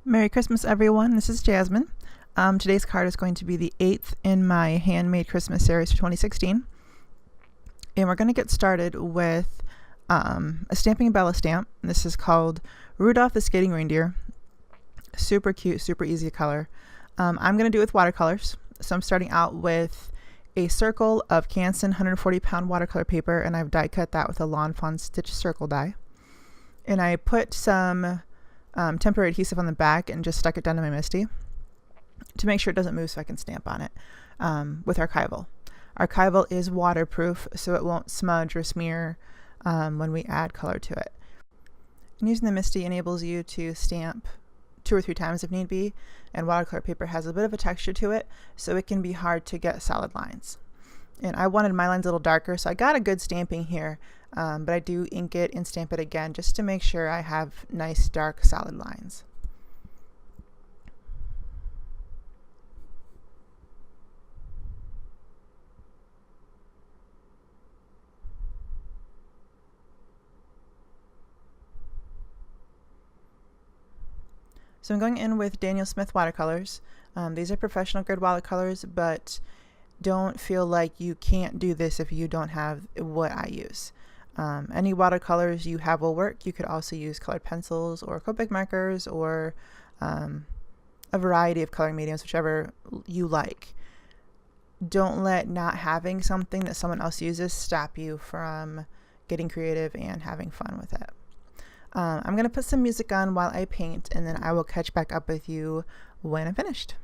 Merry Christmas, everyone. This is Jasmine. Today's card is going to be the 8th in my Handmade Christmas series for 2016. And we're going to get started with a Stamping Bella stamp. This is called Rudolph the Skating Reindeer. Super cute, super easy to color. I'm going to do it with watercolors. So I'm starting out with a circle of Canson 140-pound watercolor paper, and I've die cut that with a Lawn Fawn stitch circle die. And I put some temporary adhesive on the back and just stuck it down to my MISTI to make sure it doesn't move so I can stamp on it with Archival. Archival is waterproof, so it won't smudge or smear when we add color to it. And using the MISTI enables you to stamp 2 or 3 times if need be, and watercolor paper has a bit of a texture to it, so it can be hard to get solid lines. And I wanted my lines a little darker, so I got a good stamping here, but I do ink it and stamp it again just to make sure I have nice dark solid lines. So I'm going in with Daniel Smith watercolors. These are professional grade watercolors, but don't feel like you can't do this if you don't have what I use. Any watercolors you have will work. You could also use colored pencils or Copic markers or a variety of coloring mediums, whichever you like. Don't let not having something that someone else uses stop you from getting creative and having fun with it. I'm going to put some music on while I paint, and then I will catch back up with you when I'm finished.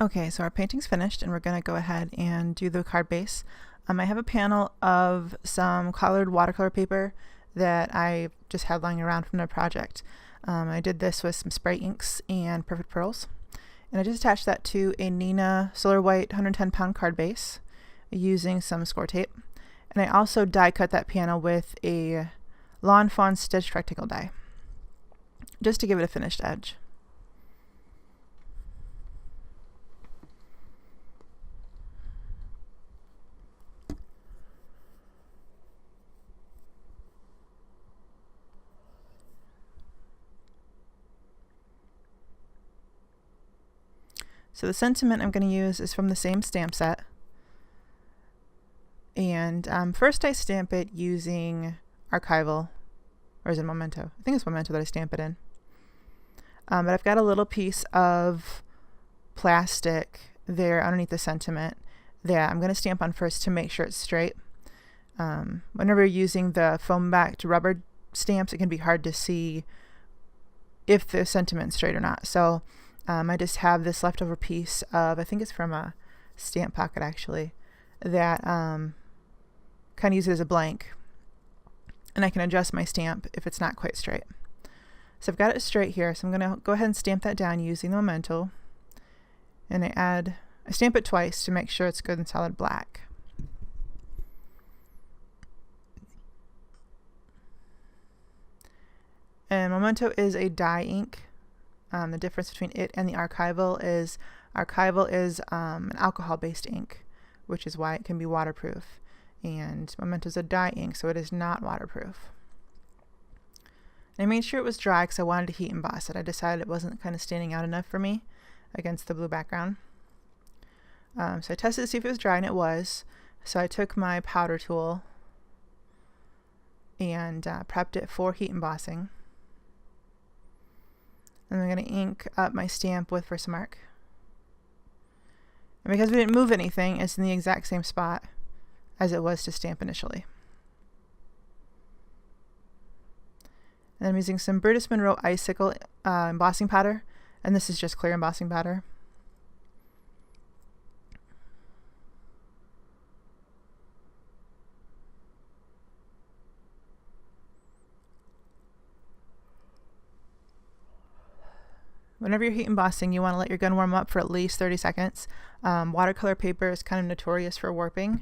Okay, so our painting's finished and we're going to go ahead and do the card base. I have a panel of some colored watercolor paper that I just had lying around from the project. I did this with some spray inks and perfect pearls. And I just attached that to a Nina Solar White 110-pound card base using some score tape. And I also die cut that panel with a Lawn Fawn stitched rectangle die, just to give it a finished edge. So the sentiment I'm going to use is from the same stamp set. And first I stamp it using Archival, or is it Memento? I think it's Memento that I stamp it in. But I've got a little piece of plastic there underneath the sentiment that I'm going to stamp on first to make sure it's straight. Whenever you're using the foam backed rubber stamps, it can be hard to see if the sentiment's straight or not. So I just have this leftover piece of, I think it's from a stamp pocket actually, that kind of use it as a blank, and I can adjust my stamp if it's not quite straight. So I've got it straight here, so I'm going to go ahead and stamp that down using the Memento, and I stamp it twice to make sure it's good and solid black. And Memento is a dye ink. The difference between it and the Archival is an alcohol-based ink, which is why it can be waterproof. And Memento is a dye ink, so it is not waterproof. And I made sure it was dry because I wanted to heat emboss it. I decided it wasn't kind of standing out enough for me against the blue background. So I tested to see if it was dry, and it was. So I took my powder tool and prepped it for heat embossing. And I'm going to ink up my stamp with Versamark. And because we didn't move anything, it's in the exact same spot as it was to stamp initially. And I'm using some Brutus Monroe Icicle embossing powder, and this is just clear embossing powder. Whenever you're heat embossing, you want to let your gun warm up for at least 30 seconds. Watercolor paper is kind of notorious for warping,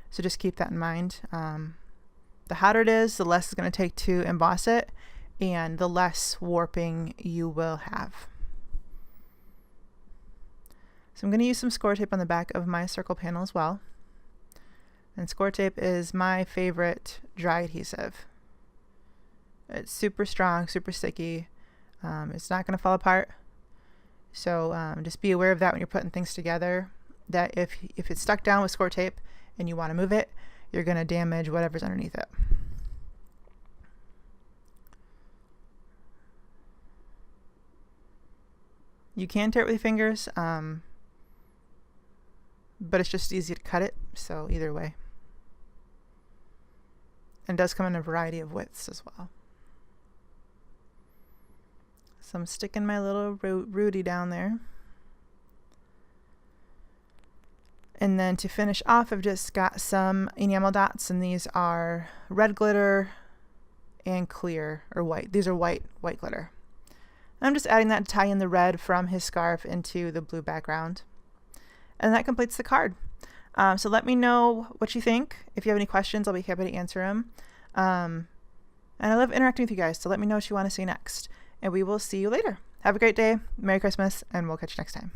so just keep that in mind. The hotter it is, the less it's going to take to emboss it, and the less warping you will have. So I'm going to use some score tape on the back of my circle panel as well. And score tape is my favorite dry adhesive. It's super strong, super sticky. It's not going to fall apart. So just be aware of that when you're putting things together, that if it's stuck down with score tape and you want to move it, you're going to damage whatever's underneath it. You can tear it with your fingers, but it's just easy to cut it, so either way. And it does come in a variety of widths as well. So I'm sticking my little Rudy down there. And then to finish off, I've just got some enamel dots, and these are red glitter and clear, or white. These are white glitter. I'm just adding that to tie in the red from his scarf into the blue background. And that completes the card. So let me know what you think. If you have any questions, I'll be happy to answer them. And I love interacting with you guys, so let me know what you want to see next. And we will see you later. Have a great day. Merry Christmas, and we'll catch you next time.